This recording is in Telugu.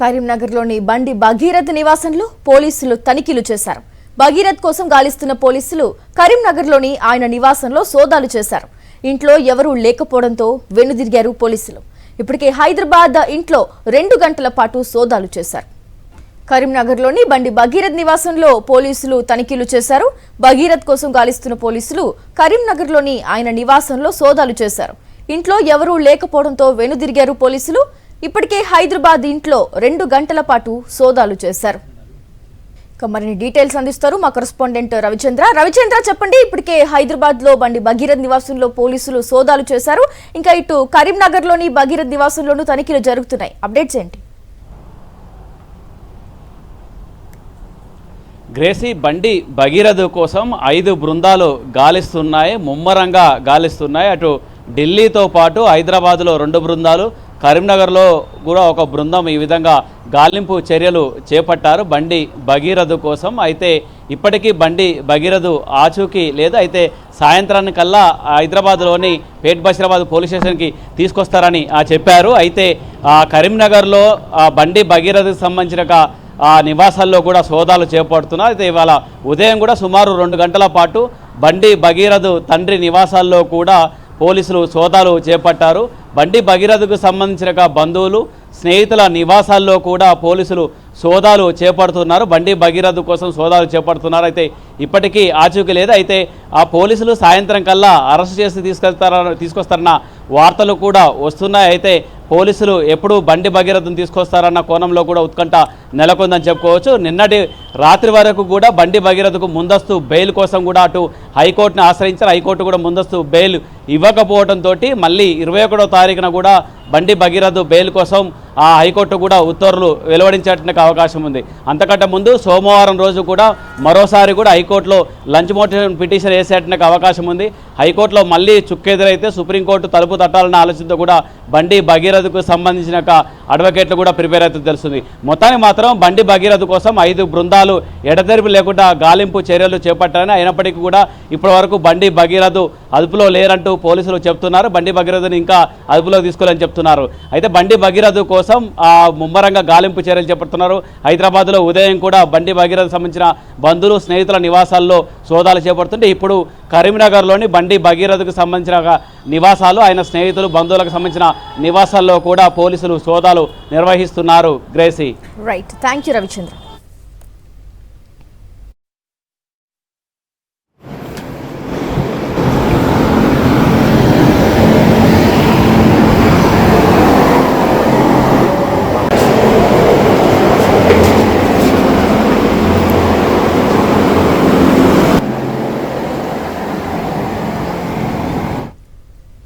కరీంనగర్లోని బండి భగీరథ్ నివాసంలో పోలీసులు తనిఖీలు చేశారు. భగీరథ్ కోసం గాలిస్తున్న పోలీసులు కరీంనగర్లోని ఆయన నివాసంలో సోదాలు చేశారు. ఇంట్లో ఎవరూ లేకపోవడంతో వెనుదిరిగారు పోలీసులు. ఇప్పటికే హైదరాబాద్ ఇంట్లో 2 గంటల పాటు సోదాలు చేశారు. కరీంనగర్లోని బండి భగీరథ్ నివాసంలో పోలీసులు తనిఖీలు చేశారు. భగీరథ్ కోసం గాలిస్తున్న పోలీసులు కరీంనగర్లోని ఆయన నివాసంలో సోదాలు చేశారు. ఇంట్లో ఎవరూ లేకపోవడంతో వెనుదిరిగారు పోలీసులు. ఇప్పటికే హైదరాబాద్ ఇంట్లో 2 గంటల పాటు సోదాలు చేశారు. మరిన్ని డీటెయిల్స్ అందిస్తారు మా కరెస్పాండెంట్ రవిచంద్ర. చెప్పండి, ఇప్పటికే హైదరాబాద్ లో బండి భగీరథ్ నివాసంలో పోలీసులు సోదాలు చేశారు. ఇంకా ఇటు కరీంనగర్ లోని భగీరథ్ నివాసంలోనూ తనిఖీలు జరుగుతున్నాయి. అప్డేట్స్ ఏంటి? గ్రేసీ, బండి భగీరథ్ కోసం 5 బృందాలు గాలిస్తున్నాయి, ముమ్మరంగా గాలిస్తున్నాయి. అటు ఢిల్లీతో పాటు హైదరాబాద్లో 2 బృందాలు, కరీంనగర్లో కూడా ఒక బృందం ఈ విధంగా గాలింపు చర్యలు చేపట్టారు బండి భగీరథ్ కోసం. అయితే ఇప్పటికీ బండి భగీరథ్ ఆచూకీ లేదు. అయితే సాయంత్రానికల్లా హైదరాబాద్లోని పేట్ బషీరాబాద్ పోలీస్ స్టేషన్కి తీసుకొస్తారని చెప్పారు. అయితే కరీంనగర్లో బండి భగీరథ్కి సంబంధించిన నివాసాల్లో కూడా సోదాలు చేపడుతున్నారు. అయితే ఇవాళ ఉదయం కూడా సుమారు 2 గంటల పాటు బండి భగీరథ్ తండ్రి నివాసాల్లో కూడా పోలీసులు సోదాలు చేపట్టారు. బండి భగీరథ్కు సంబంధించిన బంధువులు, స్నేహితుల నివాసాల్లో కూడా పోలీసులు సోదాలు చేపడుతున్నారు. బండి భగీరథ్ కోసం సోదాలు చేపడుతున్నారు. అయితే ఇప్పటికీ ఆచూకీ లేదు. అయితే ఆ పోలీసులు సాయంత్రం కల్లా అరెస్ట్ చేసి తీసుకొస్తారన్న వార్తలు కూడా వస్తున్నాయి. అయితే పోలీసులు ఎప్పుడు బండి భగీరథ్ను తీసుకొస్తారన్న కోణంలో కూడా ఉత్కంఠ నెలకొందని చెప్పుకోవచ్చు. నిన్నటి రాత్రి వరకు కూడా బండి భగీరథ్కు ముందస్తు బెయిల్ కోసం కూడా అటు హైకోర్టును ఆశ్రయించారు. హైకోర్టు కూడా ముందస్తు బెయిల్ ఇవ్వకపోవడంతో మళ్ళీ 21వ తారీఖున కూడా బండి భగీరథ్ బెయిల్ కోసం ఆ హైకోర్టు కూడా ఉత్తర్వులు వెలువడించేట అవకాశం ఉంది. అంతకంటే ముందు సోమవారం రోజు కూడా మరోసారి కూడా హైకోర్టులో లంచ్ మోషన్ పిటిషన్ వేసేట అవకాశం ఉంది. హైకోర్టులో మళ్ళీ చుక్కెదురైతే సుప్రీంకోర్టు తలుపు తట్టాలన్న ఆలోచనతో కూడా బండి భగీరథ్కు సంబంధించిన అడ్వకేట్లు కూడా ప్రిపేర్ అవుతుంది తెలుస్తుంది. మొత్తానికి మాత్రం బండి భగీరథ్ కోసం 5 బృందాలు ఎడతెరిపి లేకుండా గాలింపు చర్యలు చేపట్టారని, అయినప్పటికీ కూడా ఇప్పటి వరకు బండి భగీరథ్ అదుపులో లేరంటూ పోలీసులు చెప్తున్నారు. బండి భగీరథ్ని ఇంకా అదుపులో తీసుకోవాలని చెప్తున్నారు. అయితే బండి భగీరథ్ కోసం ముమ్మరంగా గాలింపు చర్యలు చేపడుతున్నారు. హైదరాబాద్లో ఉదయం కూడా బండి భగీరథ్ సంబంధించిన బంధువులు, స్నేహితుల నివాసాల్లో సోదాలు చేపడుతుంటే ఇప్పుడు కరీంనగర్లోని బండి భగీరథ్కు సంబంధించిన నివాసాలు, ఆయన స్నేహితులు, బంధువులకు సంబంధించిన నివాసాల్లో కూడా పోలీసులు సోదాలు నిర్వహిస్తున్నారు. Gracie, right, thank you Ravichandra.